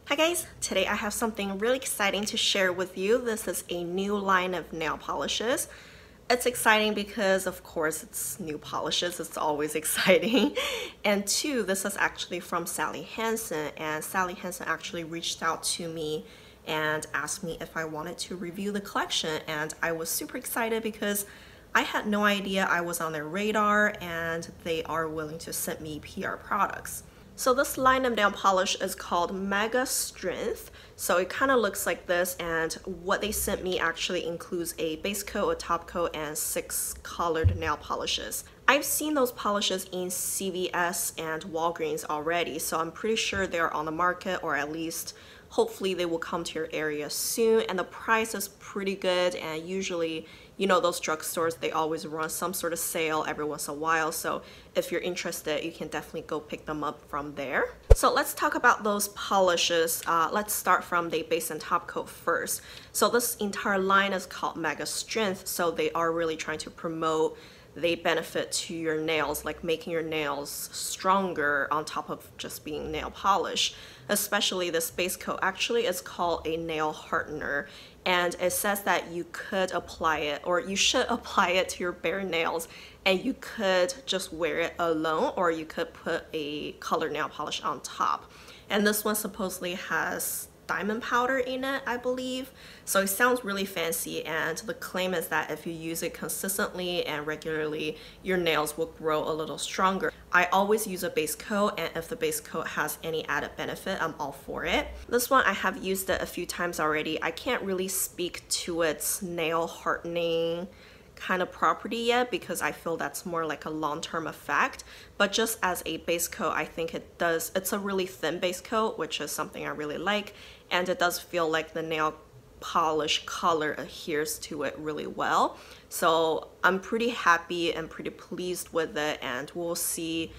Hi guys, today I have something really exciting to share with you. This is a new line of nail polishes. It's exciting because of course it's new polishes, it's always exciting. And two, this is actually from Sally Hansen, and Sally Hansen actually reached out to me and asked me if I wanted to review the collection, and I was super excited because I had no idea I was on their radar and they are willing to send me PR products. So this line of nail polish is called Mega Strength. So it kind of looks like this, and what they sent me actually includes a base coat, a top coat, and 6 colored nail polishes. I've seen those polishes in CVS and Walgreens already, so I'm pretty sure they're on the market, or at least hopefully they will come to your area soon, and the price is pretty good. And usually, you know, those drugstores, they always run some sort of sale every once in a while, so if you're interested, you can definitely go pick them up from there. So let's talk about those polishes. Let's start from the base and top coat first. So this entire line is called Mega Strength, so they are really trying to promote the benefit to your nails, like making your nails stronger on top of just being nail polish. Especially this base coat actually is called a nail hardener, and it says that you could apply it, or you should apply it to your bare nails, and you could just wear it alone, or you could put a colored nail polish on top. And this one supposedly has diamond powder in it, I believe. So it sounds really fancy, and the claim is that if you use it consistently and regularly, your nails will grow a little stronger. I always use a base coat, and if the base coat has any added benefit, I'm all for it. This one, I have used it a few times already. I can't really speak to its nail hardening kind of property yet because I feel that's more like a long-term effect, but just as a base coat, I think it does. It's a really thin base coat, which is something I really like, and it does feel like the nail polish color adheres to it really well. So I'm pretty happy and pretty pleased with it, and we'll see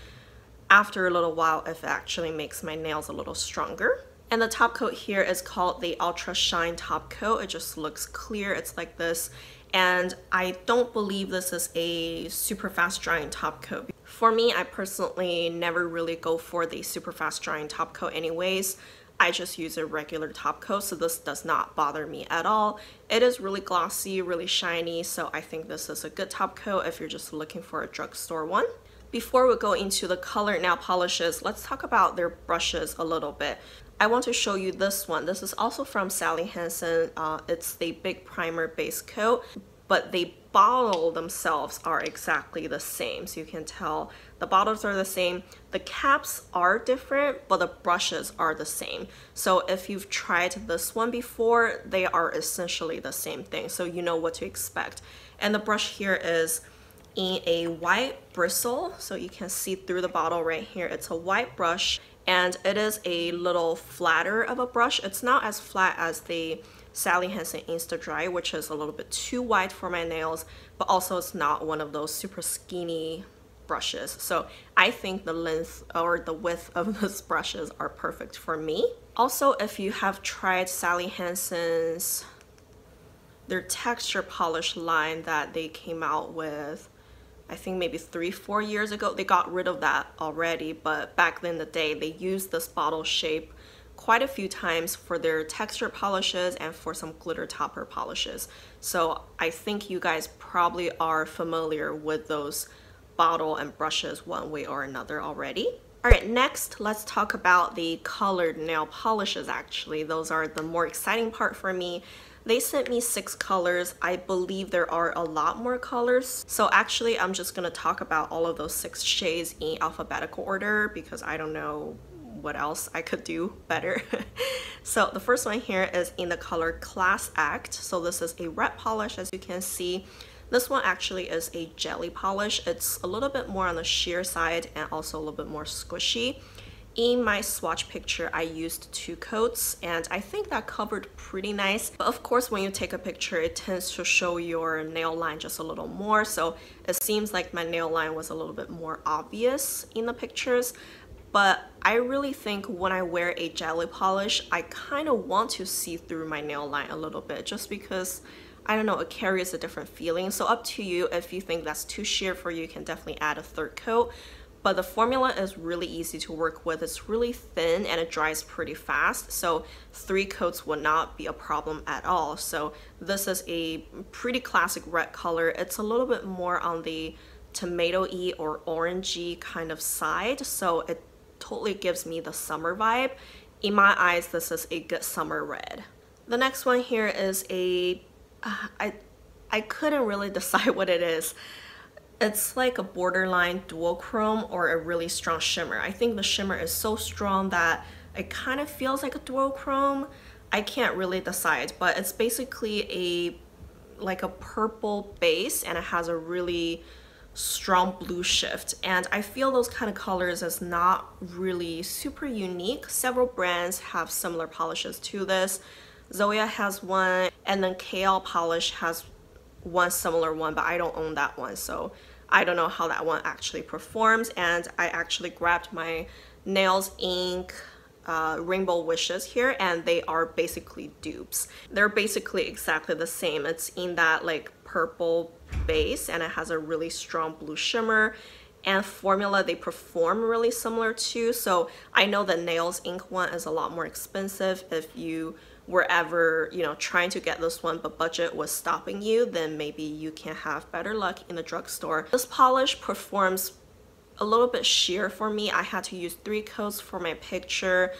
after a little while if it actually makes my nails a little stronger. And the top coat here is called the Ultra Shine Top Coat. It just looks clear, it's like this. And I don't believe this is a super fast drying top coat. For me, I personally never really go for the super fast drying top coat anyways. I just use a regular top coat, so this does not bother me at all. It is really glossy, really shiny, so I think this is a good top coat if you're just looking for a drugstore one. Before we go into the colored nail polishes, let's talk about their brushes a little bit. I want to show you this one. This is also from Sally Hansen. It's the Big Primer Base Coat, but the bottle themselves are exactly the same. So you can tell the bottles are the same. The caps are different, but the brushes are the same. So if you've tried this one before, they are essentially the same thing. So you know what to expect. And the brush here is in a white bristle. So you can see through the bottle right here. It's a white brush, and it is a little flatter of a brush. It's not as flat as the Sally Hansen Insta Dry, which is a little bit too wide for my nails, but also it's not one of those super skinny brushes. So I think the length or the width of those brushes are perfect for me. Also, if you have tried Sally Hansen's, their texture polish line that they came out with, I think maybe 3-4 years ago. They got rid of that already, but back in the day they used this bottle shape quite a few times for their texture polishes and for some glitter topper polishes. So I think you guys probably are familiar with those bottle and brushes one way or another already. Alright, next let's talk about the colored nail polishes. Actually, those are the more exciting part for me. They sent me 6 colors. I believe there are a lot more colors. So actually, I'm just gonna talk about all of those 6 shades in alphabetical order because I don't know what else I could do better. So the first one here is in the color Class Act. So this is a red polish, as you can see. This one actually is a jelly polish. It's a little bit more on the sheer side and also a little bit more squishy. In my swatch picture, I used 2 coats, and I think that covered pretty nice. But of course, when you take a picture, it tends to show your nail line just a little more. So it seems like my nail line was a little bit more obvious in the pictures. But I really think when I wear a jelly polish, I kind of want to see through my nail line a little bit, just because, I don't know, it carries a different feeling. So up to you. If you think that's too sheer for you, you can definitely add a 3rd coat. but the formula is really easy to work with. It's really thin and it dries pretty fast, so 3 coats would not be a problem at all. So this is a pretty classic red color. It's a little bit more on the tomato-y or orangey kind of side, so it totally gives me the summer vibe. In my eyes, this is a good summer red. The next one here is a I couldn't really decide what it is. It's like a borderline duochrome or a really strong shimmer. I think the shimmer is so strong that it kind of feels like a duochrome. I can't really decide, but it's basically like a purple base and it has a really strong blue shift, and I feel those kind of colors is not really super unique. Several brands have similar polishes to this. Zoya has one, and then KL Polish has one similar one, but I don't own that one, so I don't know how that one actually performs. And I actually grabbed my Nails Inc Rainbow Wishes here, and they are basically dupes. They're basically exactly the same. It's in that like purple base and it has a really strong blue shimmer, and formula they perform really similar to. So I know the Nails Inc one is a lot more expensive. If you were ever, you know, trying to get this one but budget was stopping you, then maybe you can have better luck in the drugstore. This polish performs a little bit sheer for me. I had to use 3 coats for my picture.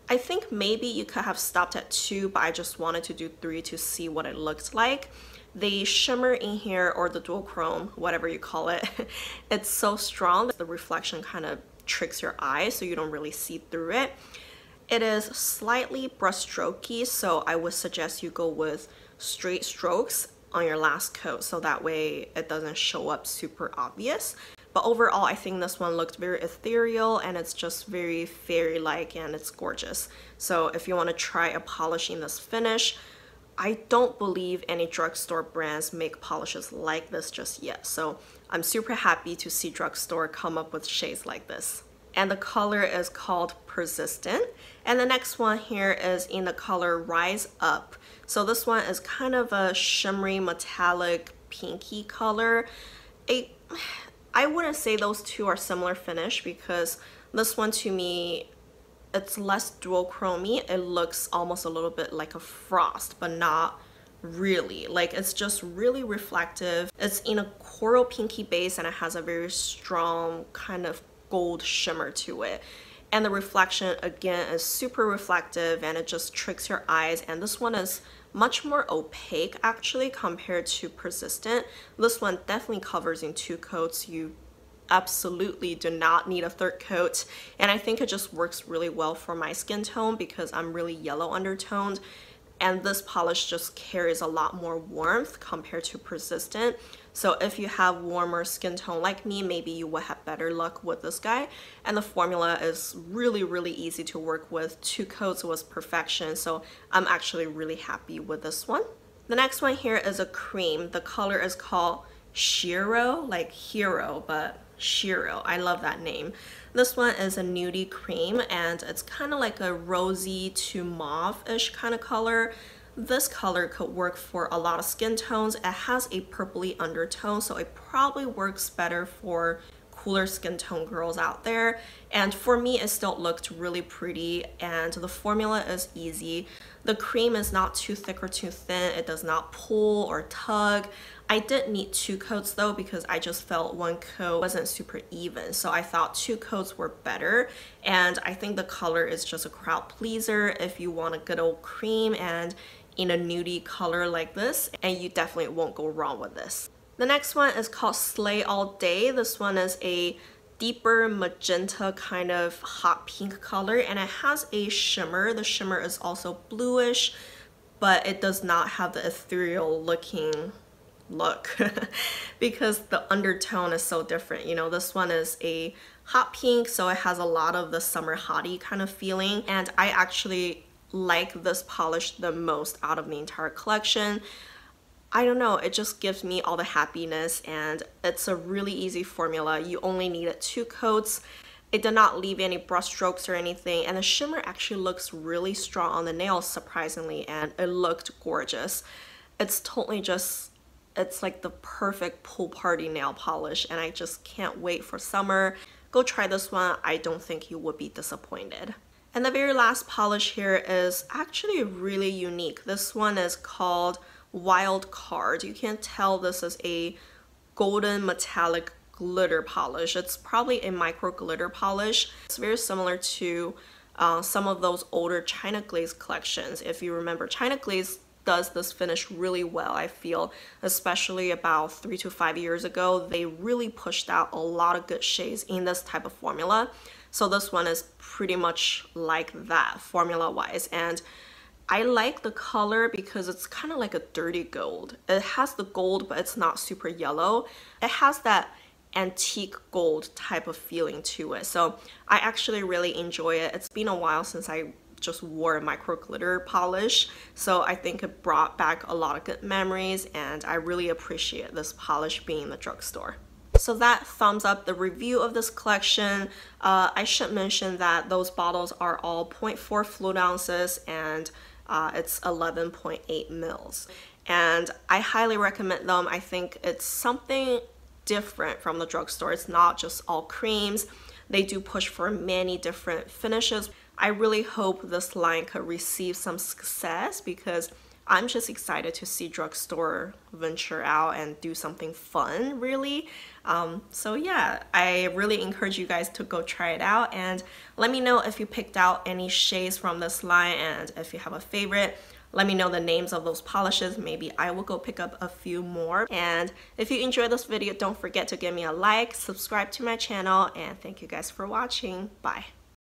I think maybe you could have stopped at 2, but I just wanted to do 3 to see what it looked like. The shimmer in here, or the duochrome, whatever you call it, it's so strong that the reflection kind of tricks your eyes so you don't really see through it. It is slightly brushstrokey, so I would suggest you go with straight strokes on your last coat so that way it doesn't show up super obvious. But overall, I think this one looked very ethereal and it's just very fairy-like and it's gorgeous. So if you want to try a polish in this finish, I don't believe any drugstore brands make polishes like this just yet. So I'm super happy to see drugstore come up with shades like this. And the color is called Persis-tint. And the next one here is in the color Rise Up. So this one is kind of a shimmery metallic pinky color. I wouldn't say those two are similar finish because this one to me, it's less duochromy. It looks almost a little bit like a frost, but not really. Like it's just really reflective. It's in a coral pinky base and it has a very strong kind of gold shimmer to it. And the reflection again is super reflective and it just tricks your eyes. And this one is much more opaque actually compared to Persis-tint. This one definitely covers in 2 coats. You absolutely do not need a 3rd coat, and I think it just works really well for my skin tone because I'm really yellow undertoned, and this polish just carries a lot more warmth compared to Persis-tint. So if you have warmer skin tone like me, maybe you will have better luck with this guy. And the formula is really easy to work with. 2 coats was perfection, so I'm actually really happy with this one. The next one here is a cream. The color is called Shiro, like hero, but Shiro. I love that name. This one is a nudie cream and it's kind of like a rosy to mauve-ish kind of color. This color could work for a lot of skin tones. It has a purpley undertone, so it probably works better for cooler skin tone girls out there. And for me, it still looked really pretty and the formula is easy. The cream is not too thick or too thin. It does not pull or tug. I did need 2 coats though because I just felt 1 coat wasn't super even. So I thought 2 coats were better. And I think the color is just a crowd pleaser if you want a good old cream and in a nudie color like this, and you definitely won't go wrong with this. The next one is called Slay All Day. This one is a deeper magenta kind of hot pink color and it has a shimmer. The shimmer is also bluish, but it does not have the ethereal looking look because the undertone is so different. You know, this one is a hot pink, so it has a lot of the summer hottie kind of feeling, and I actually like this polish the most out of the entire collection. I don't know, it just gives me all the happiness and it's a really easy formula. You only needed 2 coats. It did not leave any brush strokes or anything, and the shimmer actually looks really strong on the nails surprisingly, and it looked gorgeous. It's totally just, it's like the perfect pool party nail polish and I just can't wait for summer. go try this one. I don't think you would be disappointed. And the very last polish here is actually really unique. This one is called Wild Card. You can tell this is a golden metallic glitter polish. It's probably a micro glitter polish. It's very similar to some of those older China Glaze collections. If you remember, China Glaze does this finish really well, I feel, especially about 3 to 5 years ago. They really pushed out a lot of good shades in this type of formula. So this one is pretty much like that formula wise, and I like the color because it's kind of like a dirty gold. It has the gold, but it's not super yellow. It has that antique gold type of feeling to it. So I actually really enjoy it. It's been a while since I just wore a micro glitter polish, so I think it brought back a lot of good memories, and I really appreciate this polish being in the drugstore. So that thumbs up the review of this collection. I should mention that those bottles are all 0.4 fluid ounces, and it's 11.8 mils. And I highly recommend them. I think it's something different from the drugstore. It's not just all creams. They do push for many different finishes. I really hope this line could receive some success because I'm just excited to see drugstore venture out and do something fun, really. So yeah, I really encourage you guys to go try it out, and let me know if you picked out any shades from this line, and if you have a favorite, let me know the names of those polishes. Maybe I will go pick up a few more. And if you enjoyed this video, don't forget to give me a like, subscribe to my channel, and thank you guys for watching. Bye.